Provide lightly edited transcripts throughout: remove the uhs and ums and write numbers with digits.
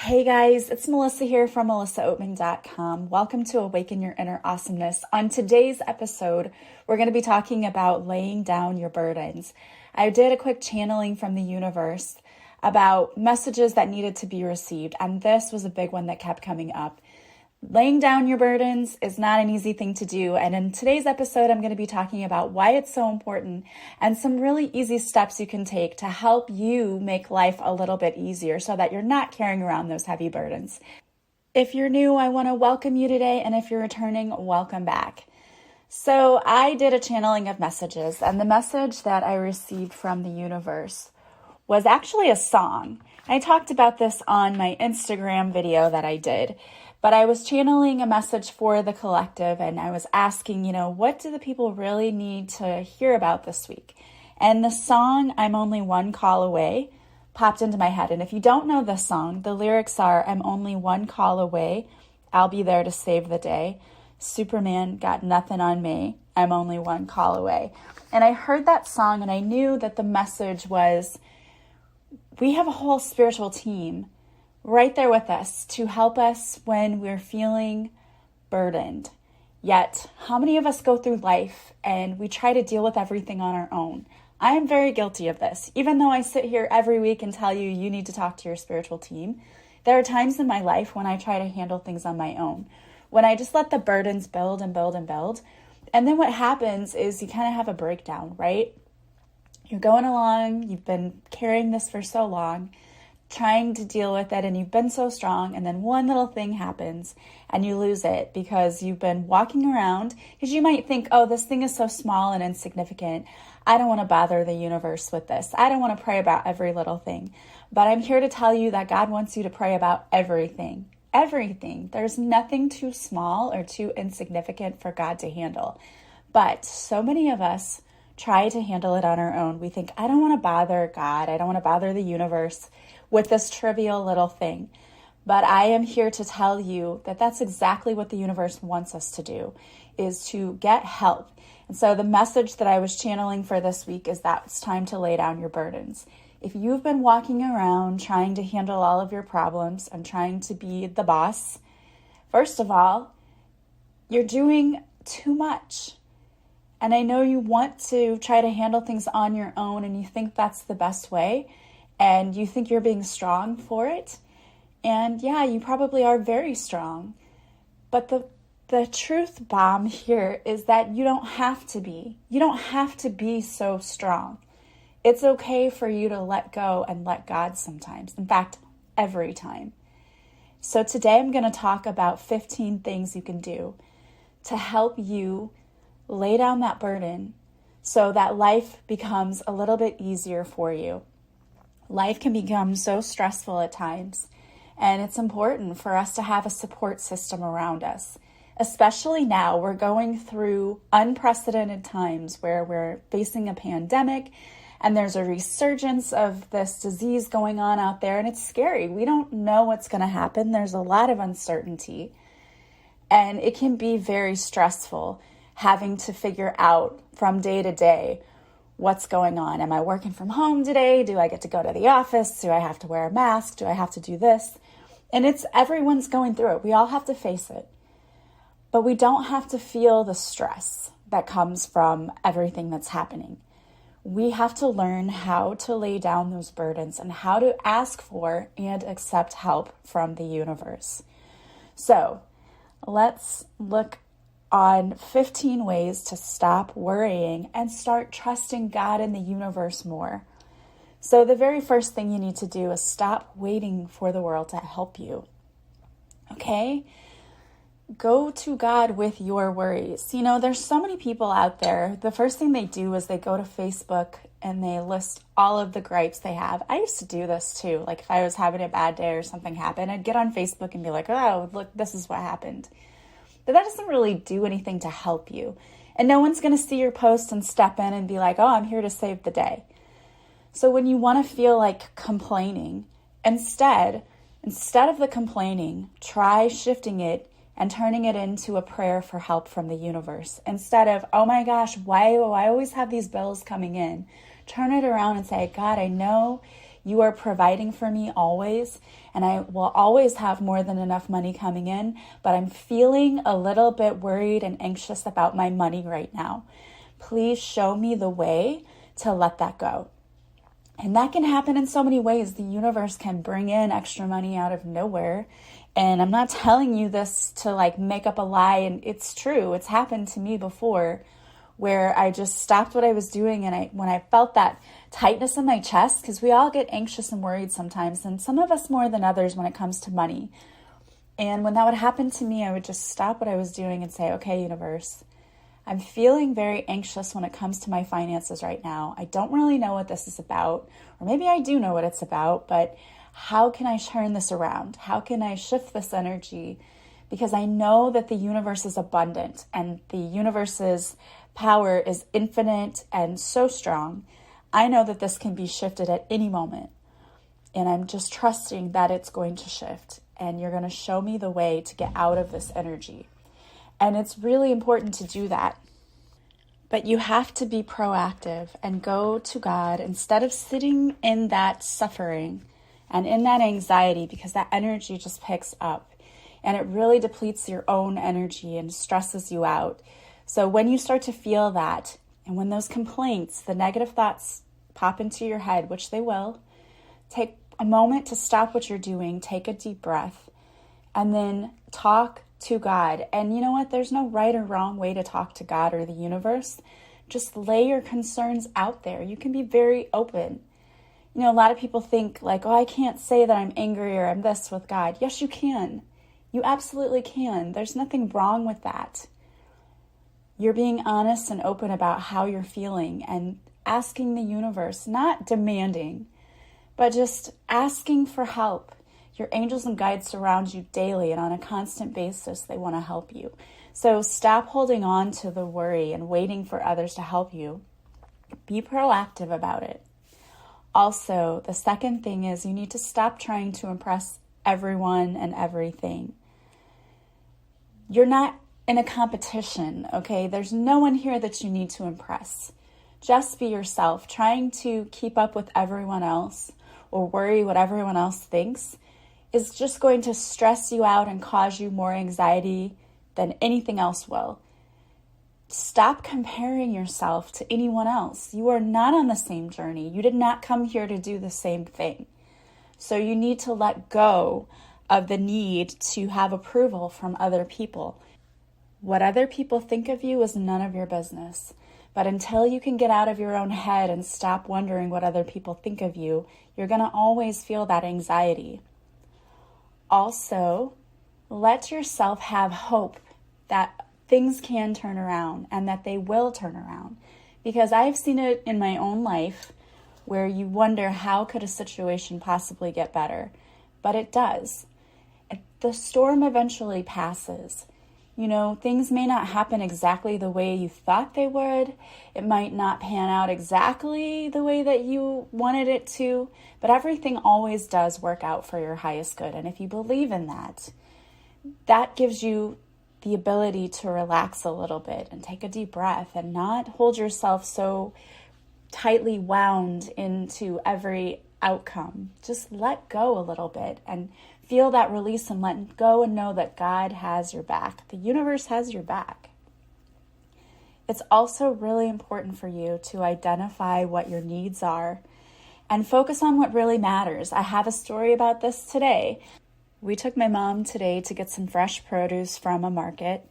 Hey guys, it's Melissa here from melissaoatman.com. Welcome to Awaken Your Inner Awesomeness. On today's episode, we're going to be talking about laying down your burdens. I did a quick channeling from the universe about messages that needed to be received, and this was a big one that kept coming up. Laying down your burdens is not an easy thing to do, and in today's episode, I'm going to be talking about why it's so important and some really easy steps you can take to help you make life a little bit easier so that you're not carrying around those heavy burdens. If you're new, I want to welcome you today, and if you're returning, welcome back. So I did a channeling of messages, and the message that I received from the universe was actually a song. I talked about this on my Instagram video that I did. But I was channeling a message for the collective, and I was asking, what do the people really need to hear about this week? And the song, I'm Only One Call Away, popped into my head. And if you don't know this song, the lyrics are, I'm only one call away, I'll be there to save the day. Superman got nothing on me, I'm only one call away. And I heard that song, and I knew that the message was, we have a whole spiritual team right there with us to help us when we're feeling burdened. Yet, how many of us go through life and we try to deal with everything on our own? I am very guilty of this. Even though I sit here every week and tell you, you need to talk to your spiritual team, there are times in my life when I try to handle things on my own, when I just let the burdens build and build and build. And then what happens is you kind of have a breakdown, right? You're going along, you've been carrying this for so long, trying to deal with it, and you've been so strong, and then one little thing happens and you lose it because you've been walking around, because you might think, oh, this thing is so small and insignificant, I don't want to bother the universe with this. I don't want to pray about every little thing. But I'm here to tell you that God wants you to pray about everything. Everything. There's nothing too small or too insignificant for God to handle. But so many of us try to handle it on our own. We think, I don't want to bother God. I don't want to bother the universe with this trivial little thing. But I am here to tell you that that's exactly what the universe wants us to do, is to get help. And so the message that I was channeling for this week is that it's time to lay down your burdens. If you've been walking around trying to handle all of your problems and trying to be the boss, first of all, you're doing too much. And I know you want to try to handle things on your own, and you think that's the best way, and you think you're being strong for it. And yeah, you probably are very strong. But the truth bomb here is that you don't have to be. You don't have to be so strong. It's okay for you to let go and let God sometimes. In fact, every time. So today I'm going to talk about 15 things you can do to help you lay down that burden so that life becomes a little bit easier for you. Life can become so stressful at times, and it's important for us to have a support system around us. Especially now, we're going through unprecedented times where we're facing a pandemic, and there's a resurgence of this disease going on out there, and it's scary. We don't know what's going to happen. There's a lot of uncertainty, and it can be very stressful having to figure out from day to day what's going on. Am I working from home today? Do I get to go to the office? Do I have to wear a mask? Do I have to do this? And everyone's going through it. We all have to face it. But we don't have to feel the stress that comes from everything that's happening. We have to learn how to lay down those burdens and how to ask for and accept help from the universe. So let's look on 15 ways to stop worrying and start trusting God and the universe more. So the very first thing you need to do is stop waiting for the world to help you. Okay? Go to God with your worries. There's so many people out there. The first thing they do is they go to Facebook and they list all of the gripes they have. I used to do this too. Like if I was having a bad day or something happened, I'd get on Facebook and be like, oh, look, this is what happened. But that doesn't really do anything to help you. And no one's going to see your post and step in and be like, oh, I'm here to save the day. So when you want to feel like complaining, instead of the complaining, try shifting it and turning it into a prayer for help from the universe. Instead of, oh my gosh, why do I always have these bills coming in? Turn it around and say, God, I know you are providing for me always, and I will always have more than enough money coming in, but I'm feeling a little bit worried and anxious about my money right now. Please show me the way to let that go. And that can happen in so many ways. The universe can bring in extra money out of nowhere. And I'm not telling you this to like make up a lie. And it's true. It's happened to me before where I just stopped what I was doing. And when I felt that tightness in my chest, because we all get anxious and worried sometimes, and some of us more than others when it comes to money. And when that would happen to me, I would just stop what I was doing and say, okay, universe, I'm feeling very anxious when it comes to my finances right now. I don't really know what this is about, or maybe I do know what it's about, but how can I turn this around? How can I shift this energy? Because I know that the universe is abundant and the universe's power is infinite and so strong. I know that this can be shifted at any moment. And I'm just trusting that it's going to shift. And you're going to show me the way to get out of this energy. And it's really important to do that. But you have to be proactive and go to God instead of sitting in that suffering and in that anxiety, because that energy just picks up and it really depletes your own energy and stresses you out. So when you start to feel that, and when those complaints, the negative thoughts pop into your head, which they will, take a moment to stop what you're doing, take a deep breath, and then talk to God. And you know what? There's no right or wrong way to talk to God or the universe. Just lay your concerns out there. You can be very open. You know, a lot of people think like, oh, I can't say that I'm angry or I'm this with God. Yes, you can. You absolutely can. There's nothing wrong with that. You're being honest and open about how you're feeling and asking the universe, not demanding, but just asking for help. Your angels and guides surround you daily and on a constant basis. They want to help you. So stop holding on to the worry and waiting for others to help you. Be proactive about it. Also, the second thing is you need to stop trying to impress everyone and everything. You're not in a competition, okay? There's no one here that you need to impress. Just be yourself. Trying to keep up with everyone else or worry what everyone else thinks is just going to stress you out and cause you more anxiety than anything else will. Stop comparing yourself to anyone else. You are not on the same journey. You did not come here to do the same thing. So you need to let go of the need to have approval from other people. What other people think of you is none of your business. But until you can get out of your own head and stop wondering what other people think of you, you're going to always feel that anxiety. Also, let yourself have hope that things can turn around and that they will turn around. Because I've seen it in my own life where you wonder how could a situation possibly get better. But it does. The storm eventually passes. You know, things may not happen exactly the way you thought they would. It might not pan out exactly the way that you wanted it to, but everything always does work out for your highest good. And if you believe in that, that gives you the ability to relax a little bit and take a deep breath and not hold yourself so tightly wound into every outcome. Just let go a little bit and feel that release and let go and know that God has your back. The universe has your back. It's also really important for you to identify what your needs are and focus on what really matters. I have a story about this today. We took my mom today to get some fresh produce from a market,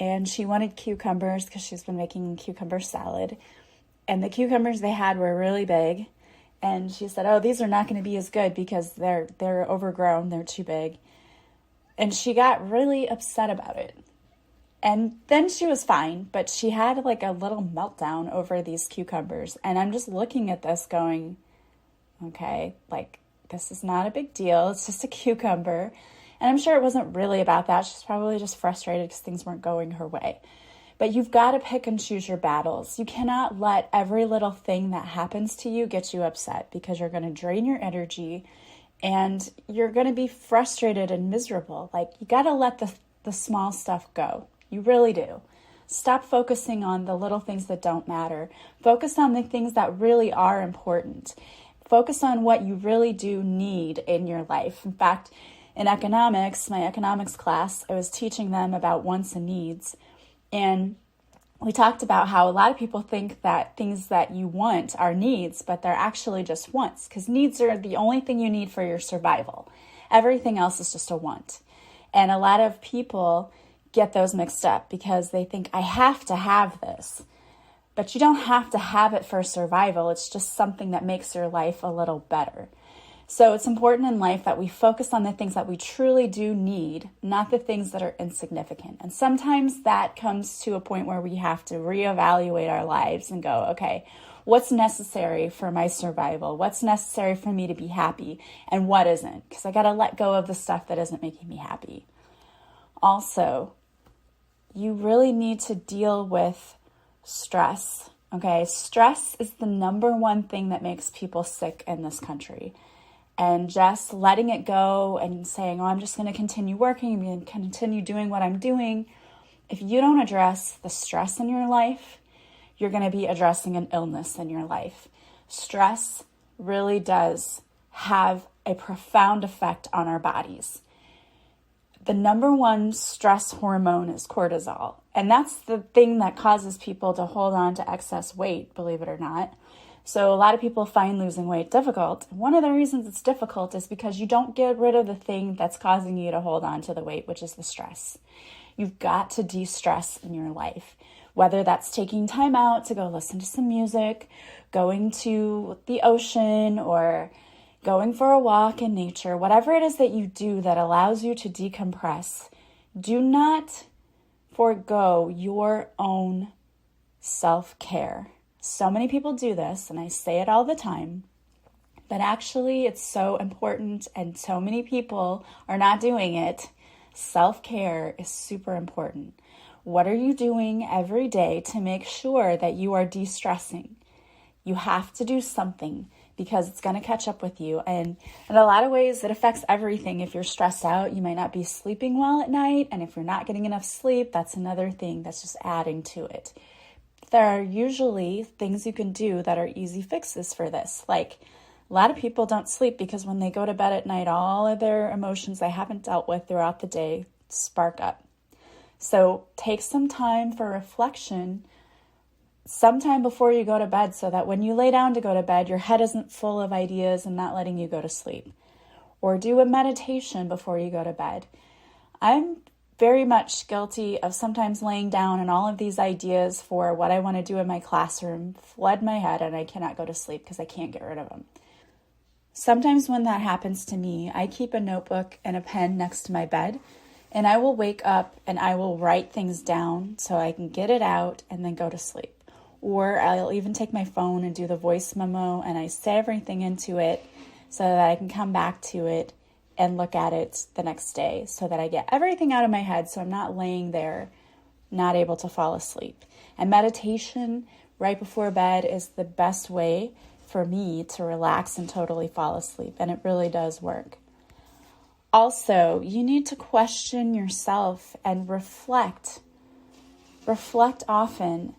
and she wanted cucumbers because she's been making cucumber salad. And the cucumbers they had were really big. And she said, oh, these are not going to be as good because they're overgrown, they're too big. And she got really upset about it. And then she was fine, but she had like a little meltdown over these cucumbers. And I'm just looking at this going, okay, like this is not a big deal. It's just a cucumber. And I'm sure it wasn't really about that. She's probably just frustrated because things weren't going her way. But you've got to pick and choose your battles. You cannot let every little thing that happens to you get you upset because you're going to drain your energy and you're going to be frustrated and miserable. Like you got to let the small stuff go. You really do. Stop focusing on the little things that don't matter. Focus on the things that really are important. Focus on what you really do need in your life. In fact, in economics, my economics class, I was teaching them about wants and needs. And we talked about how a lot of people think that things that you want are needs, but they're actually just wants, because needs are the only thing you need for your survival. Everything else is just a want. And a lot of people get those mixed up because they think, I have to have this. But you don't have to have it for survival. It's just something that makes your life a little better. So it's important in life that we focus on the things that we truly do need, not the things that are insignificant. And sometimes that comes to a point where we have to reevaluate our lives and go, okay, what's necessary for my survival? What's necessary for me to be happy? And what isn't? Because I got to let go of the stuff that isn't making me happy. Also, you really need to deal with stress. Okay, stress is the number one thing that makes people sick in this country. And just letting it go and saying, oh, I'm just going to continue working, I'm going to continue doing what I'm doing. If you don't address the stress in your life, you're going to be addressing an illness in your life. Stress really does have a profound effect on our bodies. The number one stress hormone is cortisol. And that's the thing that causes people to hold on to excess weight, believe it or not. So a lot of people find losing weight difficult. One of the reasons it's difficult is because you don't get rid of the thing that's causing you to hold on to the weight, which is the stress. You've got to de-stress in your life, whether that's taking time out to go listen to some music, going to the ocean, or going for a walk in nature, whatever it is that you do that allows you to decompress. Do not forego your own self-care. So many people do this, and I say it all the time, but actually it's so important and so many people are not doing it. Self-care is super important. What are you doing every day to make sure that you are de-stressing? You have to do something because it's going to catch up with you. And in a lot of ways, it affects everything. If you're stressed out, you might not be sleeping well at night. And if you're not getting enough sleep, that's another thing that's just adding to it. There are usually things you can do that are easy fixes for this. Like a lot of people don't sleep because when they go to bed at night, all of their emotions they haven't dealt with throughout the day spark up. So take some time for reflection sometime before you go to bed so that when you lay down to go to bed, your head isn't full of ideas and not letting you go to sleep. Or do a meditation before you go to bed. I'm very much guilty of sometimes laying down and all of these ideas for what I want to do in my classroom flood my head and I cannot go to sleep because I can't get rid of them. Sometimes when that happens to me, I keep a notebook and a pen next to my bed and I will wake up and I will write things down so I can get it out and then go to sleep. Or I'll even take my phone and do the voice memo and I say everything into it so that I can come back to it and look at it the next day so that I get everything out of my head so I'm not laying there not able to fall asleep. And meditation right before bed is the best way for me to relax and totally fall asleep, and it really does work. Also, you need to question yourself and reflect. Reflect often.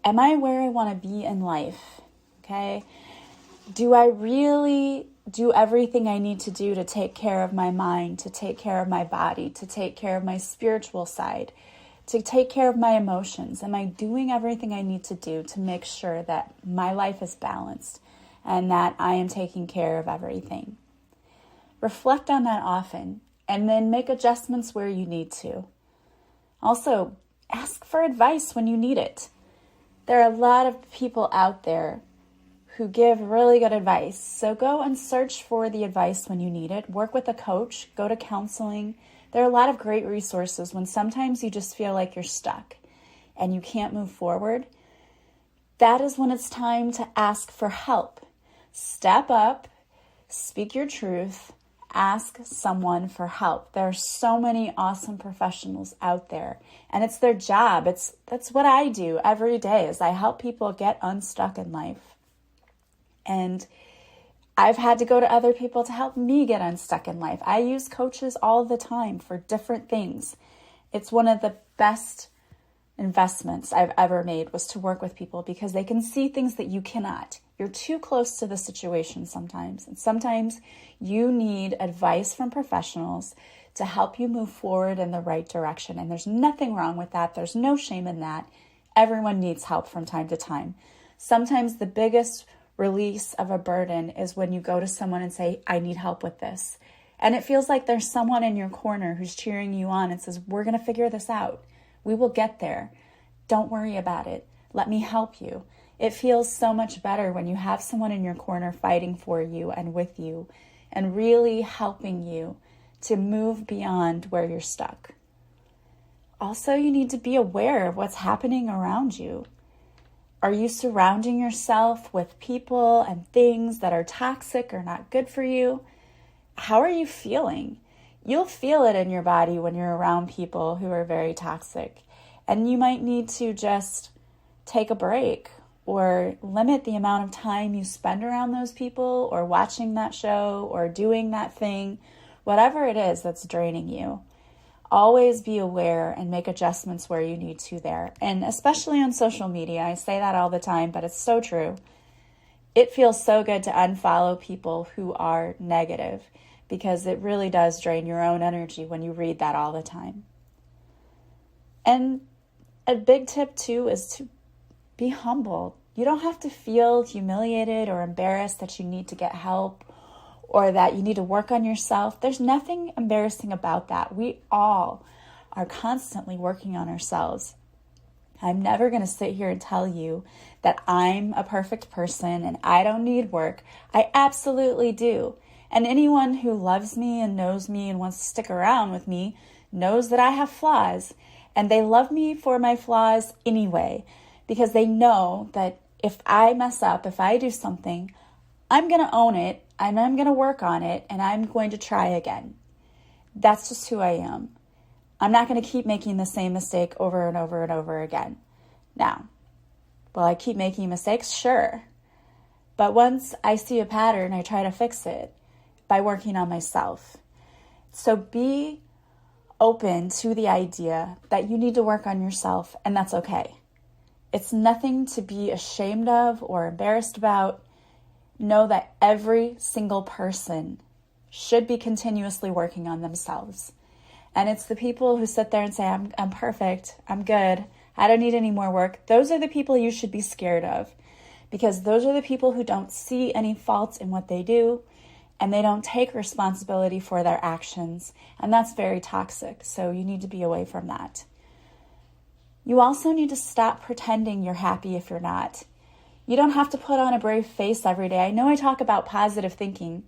Am I where I want to be in life? Okay? Do I really do everything I need to do to take care of my mind, to take care of my body, to take care of my spiritual side, to take care of my emotions? Am I doing everything I need to do to make sure that my life is balanced and that I am taking care of everything? Reflect on that often and then make adjustments where you need to. Also, ask for advice when you need it. There are a lot of people out there who give really good advice. So go and search for the advice when you need it. Work with a coach, go to counseling. There are a lot of great resources when sometimes you just feel like you're stuck and you can't move forward. That is when it's time to ask for help. Step up, speak your truth, ask someone for help. There are so many awesome professionals out there, and it's their job. That's what I do every day is I help people get unstuck in life. And I've had to go to other people to help me get unstuck in life. I use coaches all the time for different things. It's one of the best investments I've ever made was to work with people because they can see things that you cannot. You're too close to the situation sometimes. And sometimes you need advice from professionals to help you move forward in the right direction. And there's nothing wrong with that. There's no shame in that. Everyone needs help from time to time. Sometimes the biggest release of a burden is when you go to someone and say, I need help with this. And it feels like there's someone in your corner who's cheering you on and says, we're going to figure this out. We will get there. Don't worry about it. Let me help you. It feels so much better when you have someone in your corner fighting for you and with you and really helping you to move beyond where you're stuck. Also, you need to be aware of what's happening around you. Are you surrounding yourself with people and things that are toxic or not good for you? How are you feeling? You'll feel it in your body when you're around people who are very toxic. And you might need to just take a break or limit the amount of time you spend around those people or watching that show or doing that thing, whatever it is that's draining you. Always be aware and make adjustments where you need to there. And especially on social media, I say that all the time, but it's so true. It feels so good to unfollow people who are negative because it really does drain your own energy when you read that all the time. And a big tip too is to be humble. You don't have to feel humiliated or embarrassed that you need to get help or that you need to work on yourself. There's nothing embarrassing about that. We all are constantly working on ourselves. I'm never going to sit here and tell you that I'm a perfect person and I don't need work. I absolutely do. And anyone who loves me and knows me and wants to stick around with me knows that I have flaws. And they love me for my flaws anyway, because they know that if I mess up, if I do something, I'm going to own it and I'm going to work on it and I'm going to try again. That's just who I am. I'm not going to keep making the same mistake over and over and over again. Now, will I keep making mistakes? Sure. But once I see a pattern, I try to fix it by working on myself. So be open to the idea that you need to work on yourself, and that's okay. It's nothing to be ashamed of or embarrassed about. Know that every single person should be continuously working on themselves. And it's the people who sit there and say, I'm perfect, I'm good, I don't need any more work. Those are the people you should be scared of, because those are the people who don't see any faults in what they do and they don't take responsibility for their actions. And that's very toxic. So you need to be away from that. You also need to stop pretending you're happy if you're not. You don't have to put on a brave face every day. I know I talk about positive thinking,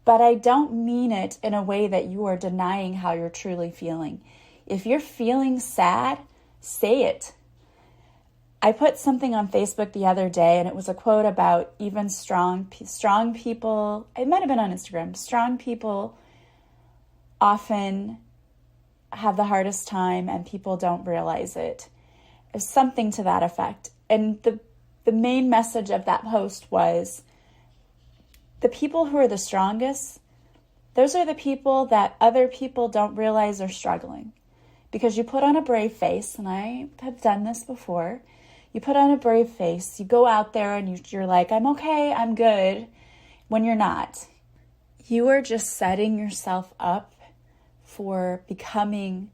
but I don't mean it in a way that you are denying how you're truly feeling. If you're feeling sad, say it. I put something on Facebook the other day, and it was a quote about even strong people. It might have been on Instagram. Strong people often have the hardest time, and people don't realize it. It's something to that effect. And the main message of that post was, the people who are the strongest, those are the people that other people don't realize are struggling. Because you put on a brave face, and I have done this before. You put on a brave face, you go out there and you're like, I'm okay, I'm good, when you're not. You are just setting yourself up for becoming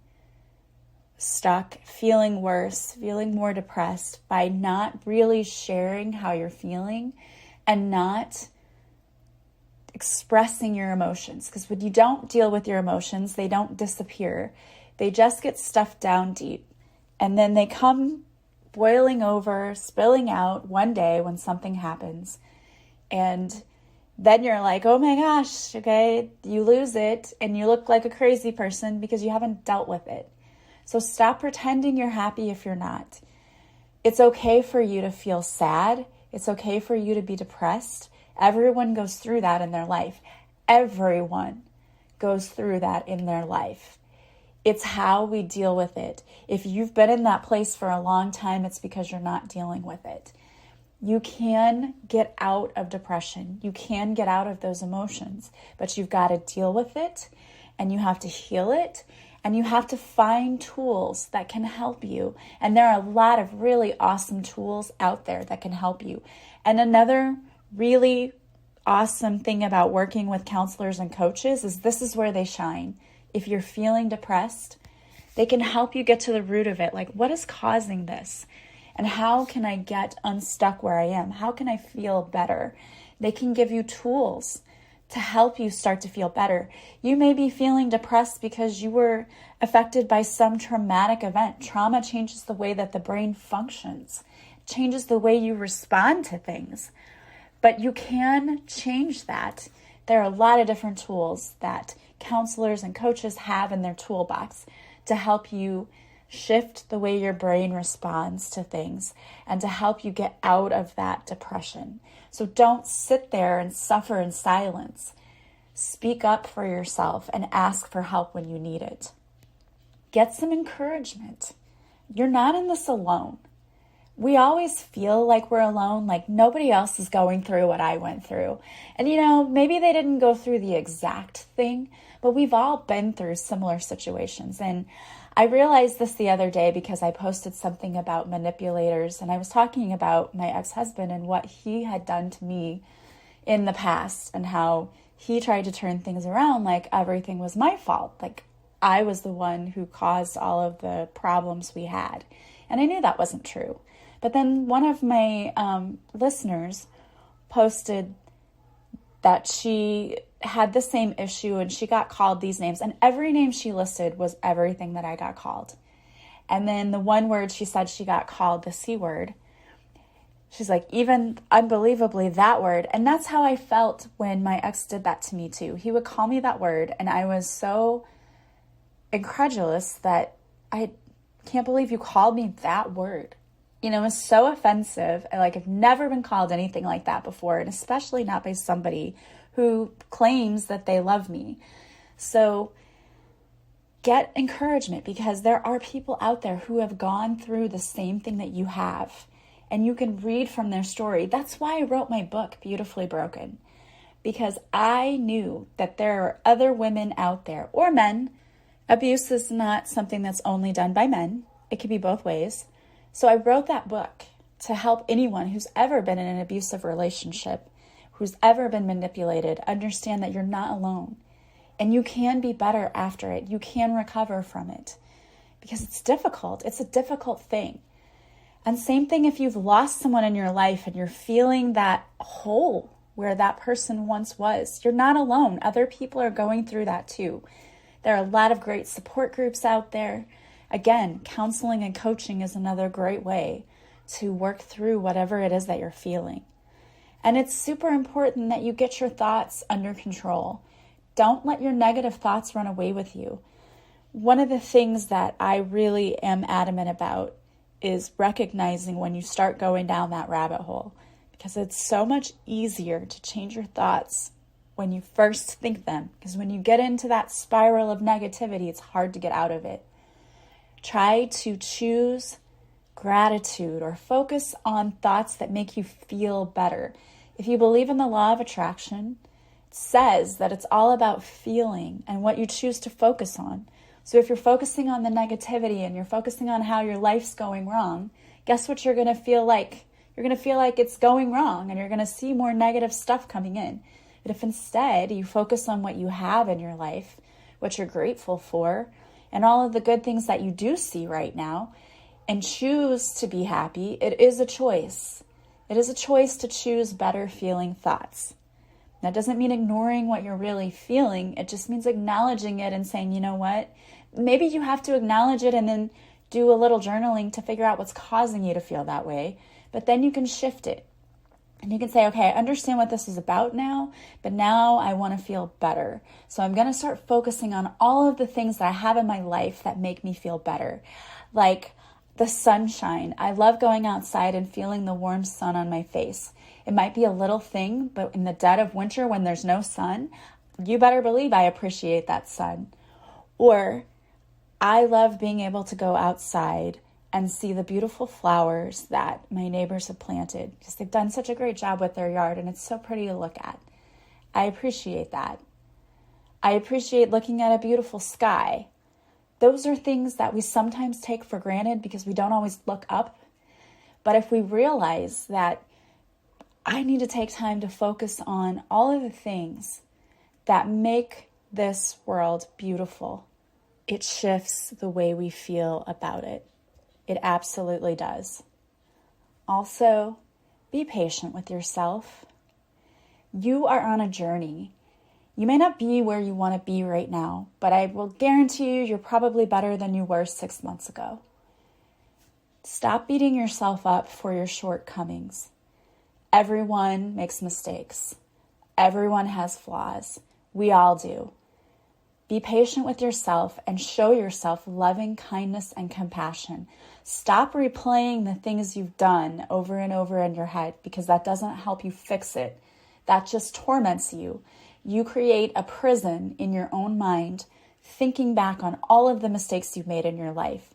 stuck, feeling worse, feeling more depressed by not really sharing how you're feeling and not expressing your emotions. Because when you don't deal with your emotions, they don't disappear. They just get stuffed down deep. And then they come boiling over, spilling out one day when something happens. And then you're like, oh my gosh, okay, you lose it and you look like a crazy person because you haven't dealt with it. So stop pretending you're happy if you're not. It's okay for you to feel sad. It's okay for you to be depressed. Everyone goes through that in their life. Everyone goes through that in their life. It's how we deal with it. If you've been in that place for a long time, it's because you're not dealing with it. You can get out of depression. You can get out of those emotions, but you've got to deal with it and you have to heal it And you have to find tools that can help you. And there are a lot of really awesome tools out there that can help you. And another really awesome thing about working with counselors and coaches is this is where they shine. If you're feeling depressed, they can help you get to the root of it. Like, what is causing this? And how can I get unstuck where I am? How can I feel better? They can give you tools to help you start to feel better. You may be feeling depressed because you were affected by some traumatic event. Trauma changes the way that the brain functions, changes the way you respond to things. But you can change that. There are a lot of different tools that counselors and coaches have in their toolbox to help you shift the way your brain responds to things and to help you get out of that depression. So don't sit there and suffer in silence. Speak up for yourself and ask for help when you need it. Get some encouragement. You're not in this alone. We always feel like we're alone, like nobody else is going through what I went through. And maybe they didn't go through the exact thing, but we've all been through similar situations. And I realized this the other day because I posted something about manipulators, and I was talking about my ex-husband and what he had done to me in the past and how he tried to turn things around like everything was my fault. Like I was the one who caused all of the problems we had. And I knew that wasn't true. But then one of my listeners posted that she had the same issue and she got called these names, and every name she listed was everything that I got called. And then the one word she said she got called, the C word, she's like, even unbelievably that word. And that's how I felt when my ex did that to me too. He would call me that word and I was so incredulous that I can't believe you called me that word. It was so offensive. I've never been called anything like that before, and especially not by somebody who claims that they love me. So get encouragement, because there are people out there who have gone through the same thing that you have, and you can read from their story. That's why I wrote my book, Beautifully Broken, because I knew that there are other women out there, or men. Abuse is not something that's only done by men. It can be both ways. So I wrote that book to help anyone who's ever been in an abusive relationship, who's ever been manipulated, understand that you're not alone. And you can be better after it. You can recover from it. Because it's difficult. It's a difficult thing. And same thing if you've lost someone in your life and you're feeling that hole where that person once was. You're not alone. Other people are going through that too. There are a lot of great support groups out there. Again, counseling and coaching is another great way to work through whatever it is that you're feeling. And it's super important that you get your thoughts under control. Don't let your negative thoughts run away with you. One of the things that I really am adamant about is recognizing when you start going down that rabbit hole, because it's so much easier to change your thoughts when you first think them. Because when you get into that spiral of negativity, it's hard to get out of it. Try to choose gratitude or focus on thoughts that make you feel better. If you believe in the law of attraction, it says that it's all about feeling and what you choose to focus on. So if you're focusing on the negativity and you're focusing on how your life's going wrong, guess what you're going to feel like? You're going to feel like it's going wrong and you're going to see more negative stuff coming in. But if instead you focus on what you have in your life, what you're grateful for, and all of the good things that you do see right now, and choose to be happy, it is a choice. It is a choice to choose better feeling thoughts. That doesn't mean ignoring what you're really feeling. It just means acknowledging it and saying, you know what? Maybe you have to acknowledge it and then do a little journaling to figure out what's causing you to feel that way. But then you can shift it. And you can say, okay, I understand what this is about now, but now I want to feel better. So I'm going to start focusing on all of the things that I have in my life that make me feel better. Like the sunshine. I love going outside and feeling the warm sun on my face. It might be a little thing, but in the dead of winter when there's no sun, you better believe I appreciate that sun. Or I love being able to go outside and see the beautiful flowers that my neighbors have planted, because they've done such a great job with their yard and it's so pretty to look at. I appreciate that. I appreciate looking at a beautiful sky. Those are things that we sometimes take for granted because we don't always look up. But if we realize that I need to take time to focus on all of the things that make this world beautiful, it shifts the way we feel about it. It absolutely does. Also, be patient with yourself. You are on a journey. You may not be where you want to be right now, but I will guarantee you, you're probably better than you were 6 months ago. Stop beating yourself up for your shortcomings. Everyone makes mistakes. Everyone has flaws. We all do. Be patient with yourself and show yourself loving kindness and compassion. Stop replaying the things you've done over and over in your head because that doesn't help you fix it. That just torments you. You create a prison in your own mind, thinking back on all of the mistakes you've made in your life.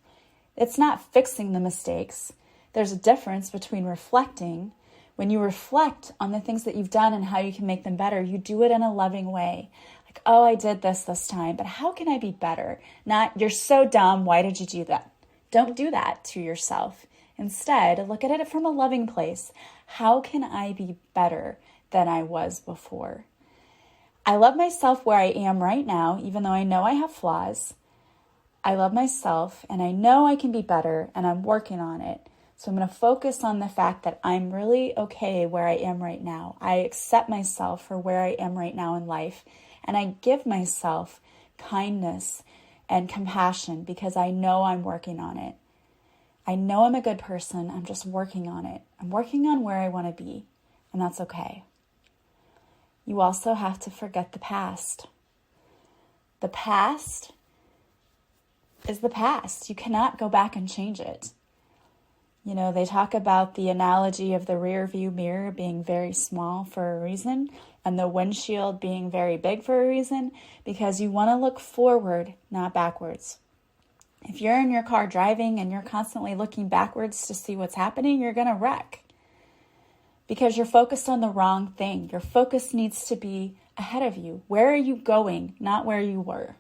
It's not fixing the mistakes. There's a difference between reflecting. When you reflect on the things that you've done and how you can make them better, you do it in a loving way. Like, oh, I did this time, but how can I be better? Not, you're so dumb, why did you do that? Don't do that to yourself. Instead, look at it from a loving place. How can I be better than I was before? I love myself where I am right now, even though I know I have flaws. I love myself and I know I can be better and I'm working on it. So I'm going to focus on the fact that I'm really okay where I am right now. I accept myself for where I am right now in life. And I give myself kindness and compassion because I know I'm working on it. I know I'm a good person. I'm just working on it. I'm working on where I want to be. And that's okay. You also have to forget the past. The past is the past. You cannot go back and change it. You know, they talk about the analogy of the rear view mirror being very small for a reason and the windshield being very big for a reason, because you want to look forward, not backwards. If you're in your car driving and you're constantly looking backwards to see what's happening, you're going to wreck because you're focused on the wrong thing. Your focus needs to be ahead of you. Where are you going, not where you were?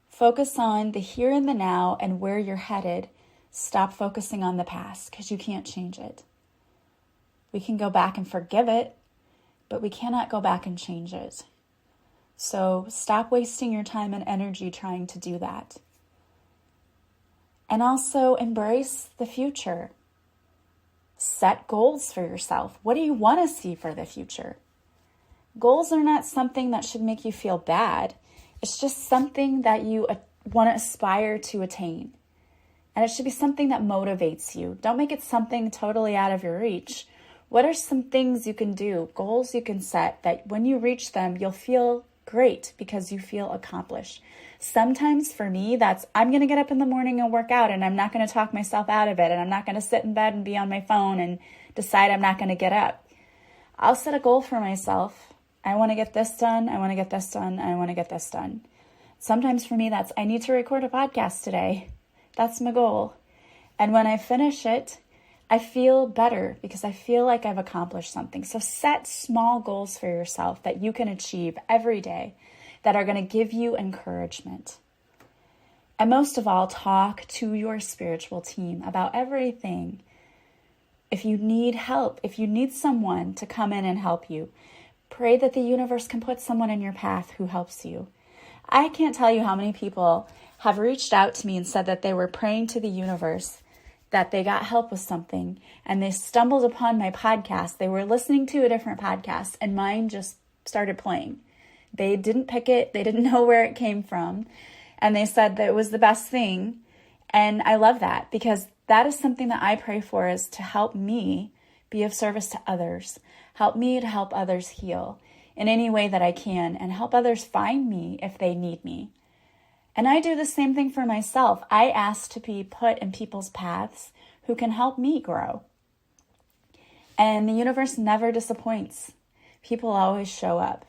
Focus on the here and the now and where you're headed. Stop focusing on the past because you can't change it. We can go back and forgive it, but we cannot go back and change it. So stop wasting your time and energy trying to do that. And also embrace the future. Set goals for yourself. What do you want to see for the future? Goals are not something that should make you feel bad. It's just something that you want to aspire to attain. And it should be something that motivates you. Don't make it something totally out of your reach. What are some things you can do, goals you can set that when you reach them, you'll feel great because you feel accomplished? Sometimes for me, that's I'm going to get up in the morning and work out and I'm not going to talk myself out of it and I'm not going to sit in bed and be on my phone and decide I'm not going to get up. I'll set a goal for myself. I want to get this done. I want to get this done. I want to get this done. Sometimes for me, that's I need to record a podcast today. That's my goal. And when I finish it, I feel better because I feel like I've accomplished something. So set small goals for yourself that you can achieve every day that are going to give you encouragement. And most of all, talk to your spiritual team about everything. If you need help, if you need someone to come in and help you, pray that the universe can put someone in your path who helps you. I can't tell you how many people have reached out to me and said that they were praying to the universe, that they got help with something, and they stumbled upon my podcast. They were listening to a different podcast, and mine just started playing. They didn't pick it. They didn't know where it came from, and they said that it was the best thing, and I love that because that is something that I pray for, is to help me be of service to others, help me to help others heal in any way that I can, and help others find me if they need me. And I do the same thing for myself. I ask to be put in people's paths who can help me grow. And the universe never disappoints. People always show up.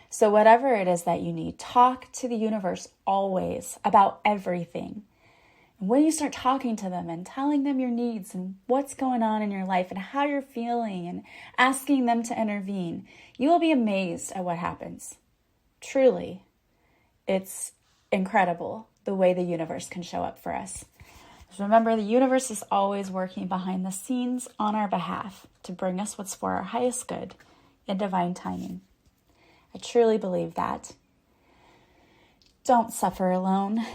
So whatever it is that you need, talk to the universe always about everything. And when you start talking to them and telling them your needs and what's going on in your life and how you're feeling and asking them to intervene, you will be amazed at what happens. Truly. It's incredible the way the universe can show up for us. Just remember, the universe is always working behind the scenes on our behalf to bring us what's for our highest good in divine timing. I truly believe that. Don't suffer alone.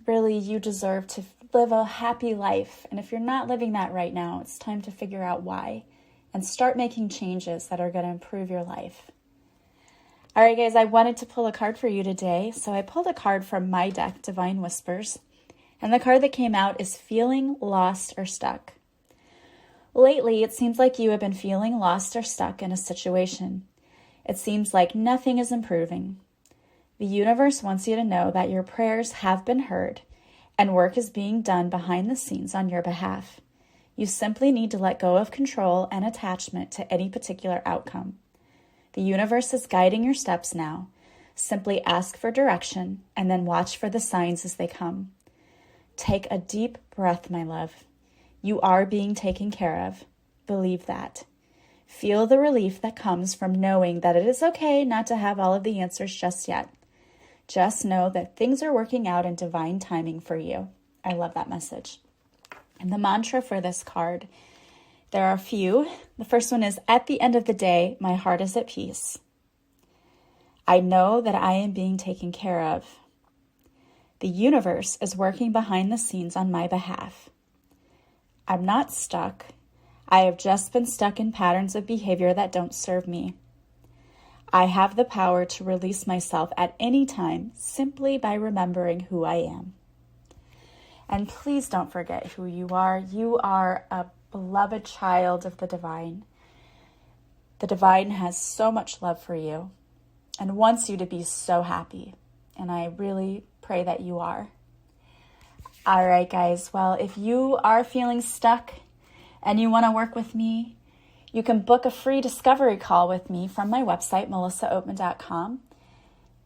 Really, you deserve to live a happy life. And if you're not living that right now, it's time to figure out why and start making changes that are going to improve your life. All right, guys, I wanted to pull a card for you today. So I pulled a card from my deck, Divine Whispers. And the card that came out is Feeling Lost or Stuck. Lately, it seems like you have been feeling lost or stuck in a situation. It seems like nothing is improving. The universe wants you to know that your prayers have been heard and work is being done behind the scenes on your behalf. You simply need to let go of control and attachment to any particular outcome. The universe is guiding your steps now. Simply ask for direction and then watch for the signs as they come. Take a deep breath, my love. You are being taken care of. Believe that. Feel the relief that comes from knowing that it is okay not to have all of the answers just yet. Just know that things are working out in divine timing for you. I love that message. And the mantra for this card, there are a few. The first one is, at the end of the day, my heart is at peace. I know that I am being taken care of. The universe is working behind the scenes on my behalf. I'm not stuck. I have just been stuck in patterns of behavior that don't serve me. I have the power to release myself at any time simply by remembering who I am. And please don't forget who you are. You are a beloved child of the divine. The divine has so much love for you and wants you to be so happy. And I really pray that you are. All right, guys. Well, if you are feeling stuck and you want to work with me, you can book a free discovery call with me from my website, melissaoatman.com.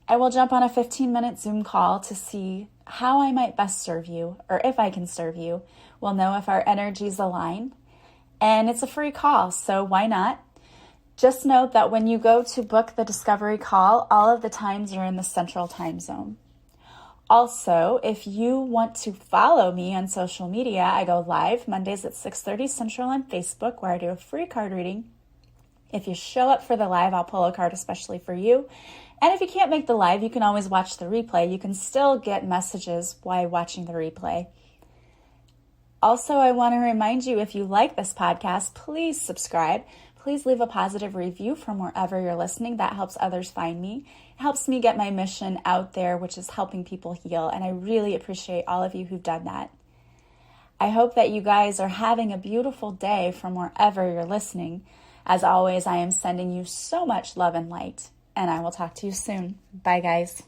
I will jump on a 15-minute Zoom call to see how I might best serve you, or if I can serve you. We'll know if our energies align. And it's a free call, so why not? Just note that when you go to book the discovery call, all of the times are in the Central Time Zone. Also, if you want to follow me on social media, I go live Mondays at 6:30 Central on Facebook, where I do a free card reading. If you show up for the live, I'll pull a card especially for you. And if you can't make the live, you can always watch the replay. You can still get messages while watching the replay. Also, I want to remind you, if you like this podcast, please subscribe. Please leave a positive review from wherever you're listening. That helps others find me. It helps me get my mission out there, which is helping people heal. And I really appreciate all of you who've done that. I hope that you guys are having a beautiful day from wherever you're listening. As always, I am sending you so much love and light. And I will talk to you soon. Bye, guys.